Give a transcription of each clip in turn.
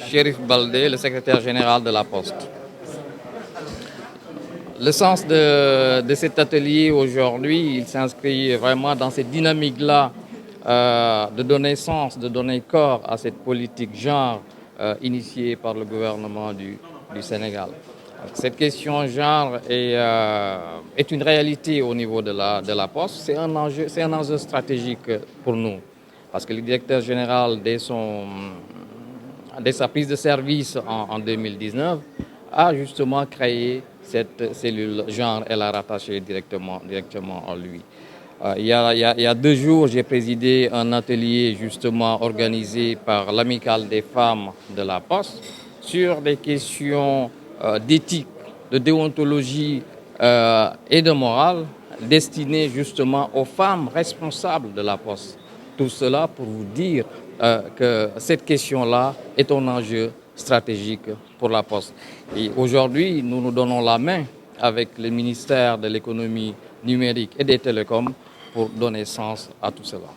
Chérif Baldé, le secrétaire général de la Poste. Le sens de cet atelier aujourd'hui, il s'inscrit vraiment dans cette dynamique-là de donner sens, de donner corps à cette politique genre initiée par le gouvernement du Sénégal. Cette question genre est une réalité au niveau de la Poste. C'est un enjeu stratégique pour nous. Parce que le directeur général, dès sa prise de service en 2019, a justement créé cette cellule genre et l'a rattachée directement à lui. Il y a 2 jours, j'ai présidé un atelier justement organisé par l'Amicale des femmes de la Poste sur des questions d'éthique, de déontologie et de morale destinées justement aux femmes responsables de la Poste. Tout cela pour vous dire que cette question-là est un enjeu stratégique pour la Poste. Et aujourd'hui, nous nous donnons la main avec le ministère de l'économie numérique et des télécoms pour donner sens à tout cela.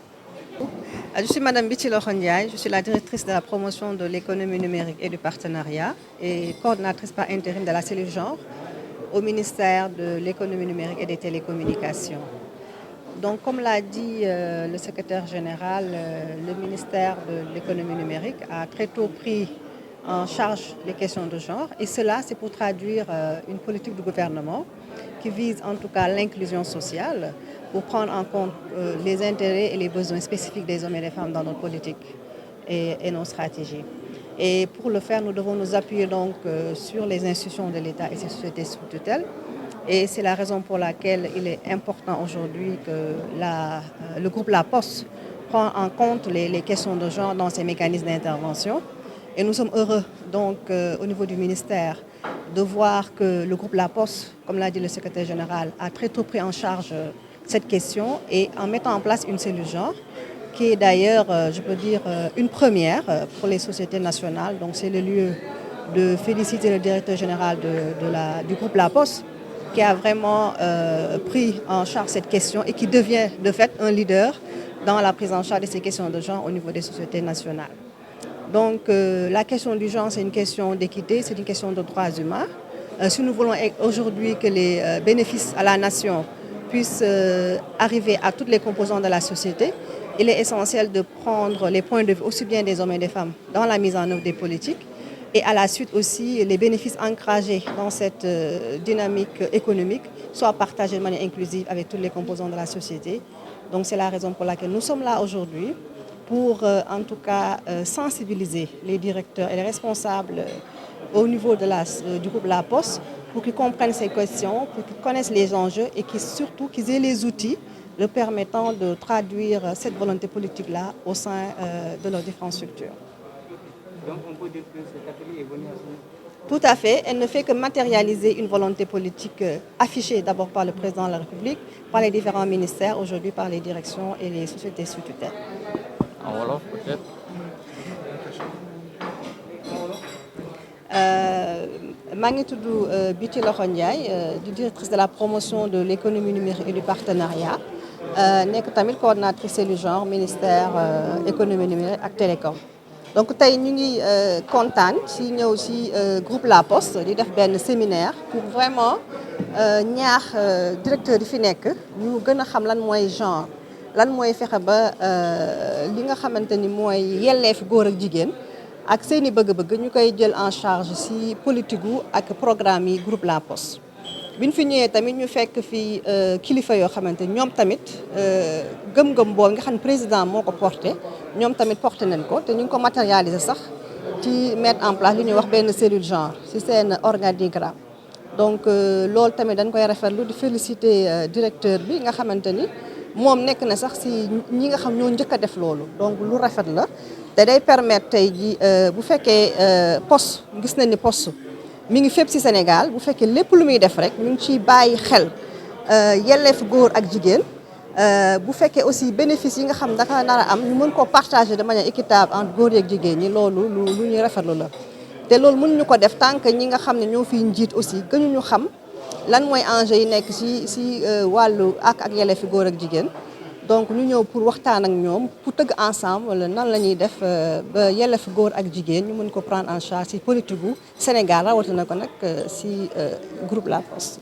Je suis Madame Biti Ndiaye, je suis la directrice de la promotion de l'économie numérique et du partenariat et coordonnatrice par intérim de la cellule genre au ministère de l'économie numérique et des télécommunications. Donc, comme l'a dit le secrétaire général, le ministère de l'économie numérique a très tôt pris en charge les questions de genre. Et cela, c'est pour traduire une politique du gouvernement qui vise en tout cas l'inclusion sociale pour prendre en compte les intérêts et les besoins spécifiques des hommes et des femmes dans notre politique et nos stratégies. Et pour le faire, nous devons nous appuyer donc sur les institutions de l'État et ses sociétés sous tutelle. Et c'est la raison pour laquelle il est important aujourd'hui que le groupe La Poste prend en compte les questions de genre dans ses mécanismes d'intervention. Et nous sommes heureux donc au niveau du ministère de voir que le groupe La Poste, comme l'a dit le secrétaire général, a très tôt pris en charge cette question et en mettant en place une cellule genre qui est d'ailleurs, je peux dire, une première pour les sociétés nationales. Donc c'est le lieu de féliciter le directeur général du groupe La Poste qui a vraiment pris en charge cette question et qui devient de fait un leader dans la prise en charge de ces questions de genre au niveau des sociétés nationales. Donc la question du genre, c'est une question d'équité, c'est une question de droits humains. Si nous voulons aujourd'hui que les bénéfices à la nation puissent arriver à toutes les composantes de la société, il est essentiel de prendre les points de vue aussi bien des hommes et des femmes dans la mise en œuvre des politiques et à la suite aussi les bénéfices engrangés dans cette dynamique économique soient partagés de manière inclusive avec toutes les composantes de la société. Donc c'est la raison pour laquelle nous sommes là aujourd'hui pour en tout cas sensibiliser les directeurs et les responsables au niveau du groupe La Poste pour qu'ils comprennent ces questions, pour qu'ils connaissent les enjeux et surtout qu'ils aient les outils leur permettant de traduire cette volonté politique-là au sein de leurs différentes structures. Donc on peut dire que cet atelier est venu à son... Tout à fait. Elle ne fait que matérialiser une volonté politique affichée d'abord par le président de la République, par les différents ministères, aujourd'hui par les directions et les sociétés sous tutelle. En Wolof peut-être. maa ngi tudd Biti Ndiaye di directrice de la promotion de l'économie numérique et du partenariat nekk tamit coordonnatrice cellule genre ministère économie numérique ak télécom. Donc tey ñu ngi kontaan ci ñëw ci groupe La Poste di def benn séminaire pour vraiment ñaax directeur yi fi nekk ñu gën a xam lan mooy genre lan mooy fexe ba li nga xamante ni mooy yelleef góor ak jigéen ak seeni bëgg-bëgg ñu koy jël en charge ci politique gu ak programme yi groupe La Poste. biñ fi ñëwee tamit ñu fekk fi kilifa yoo xamante ni ñoom tamit gëm-gëm boobu nga xam ne président moo ko porté ñoom tamit porté nañ ko te ñu ngi ko matérialiser sax ci mettre en place li ñuy wax benn cellule genre ci seen organigramme. Donc loolu tamit dañ koy rafetlu di féliciter directeur bi nga xamante ni moom nekk na sax ci ñi nga xam ñoo njëkk a def loolu donc lu rafet la te day permettre tey ji bu fekkee poste gis nañ ni poste mi ngi fépp ci Sénégal bu fekkee lépp lu muy def rek ñu ngi ciy bàyyi xel yelleef góor ak jigéen bu fekkee aussi bénéfice yi nga xam dafa nar a am ñu mën koo partager de manière équitable entre góor yeeg jigéen ñi loolu lu ñuy rafetlu la te loolu mënuñu ko def tant que ñi nga xam ne ñoo fiy njiit aussi gënuñu xam lan mooy enjeu yi nekk ci wàllu ak yelleefi góor ak jigéen donc ñu ñëw pour waxtaan ak ñoom pour tëgg ensemble wala nan la ñuy def ba yelleef góor ak jigéen ñu mën ko prendre en charge ci politique gu Sénégal rawatina ko nag ci groupe La Poste.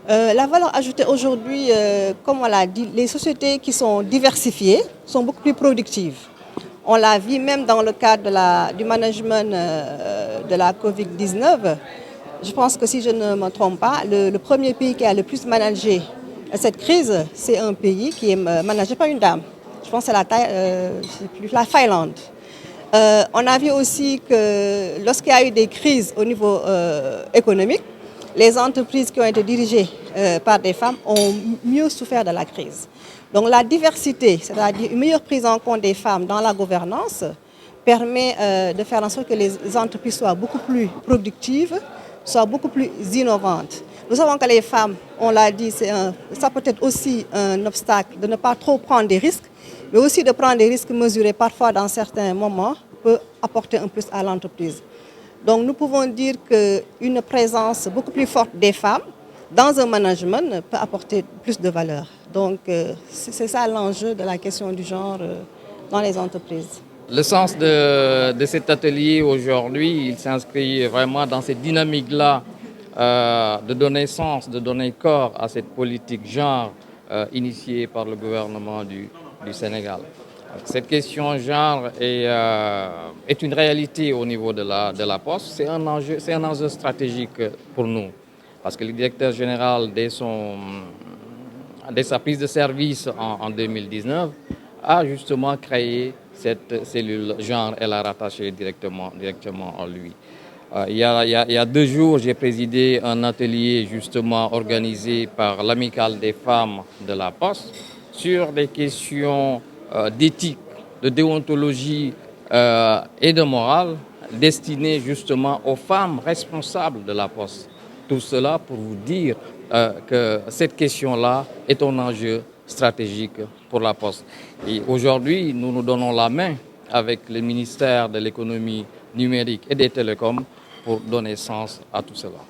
La valeur ajoutée aujourd'hui, comme on l'a dit, les sociétés qui sont diversifiées sont beaucoup plus productives. On l'a vu même dans le cadre du management de la Covid-19. Je pense que si je ne me trompe pas, le premier pays qui a le plus managé cette crise, c'est un pays qui est managé par une dame. Je pense que c'est la Thaïlande. On a vu aussi que lorsqu'il y a eu des crises au niveau économique, les entreprises qui ont été dirigées par des femmes ont mieux souffert de la crise. Donc la diversité, c'est-à-dire une meilleure prise en compte des femmes dans la gouvernance, permet de faire en sorte que les entreprises soient beaucoup plus productives, soient beaucoup plus innovantes. Nous savons que les femmes, on l'a dit, ça peut être aussi un obstacle de ne pas trop prendre des risques, mais aussi de prendre des risques mesurés parfois dans certains moments peut apporter un plus à l'entreprise. Donc nous pouvons dire qu'une présence beaucoup plus forte des femmes dans un management peut apporter plus de valeur. Donc c'est ça l'enjeu de la question du genre dans les entreprises. Le sens de cet atelier aujourd'hui, il s'inscrit vraiment dans cette dynamique-là de donner sens, de donner corps à cette politique genre initiée par le gouvernement du Sénégal. Cette question genre est une réalité au niveau de la Poste. C'est un enjeu stratégique pour nous. Parce que le directeur général, dès sa prise de service en 2019, a justement créé cette cellule genre. Elle a rattaché directement en lui. Il y a 2 jours, j'ai présidé un atelier justement organisé par l'Amicale des femmes de la Poste sur des questions d'éthique, de déontologie et de morale destinées justement aux femmes responsables de la Poste. Tout cela pour vous dire que cette question-là est un enjeu stratégique pour la Poste. Et aujourd'hui, nous nous donnons la main avec le ministère de l'économie numérique et des télécoms pour donner sens à tout cela.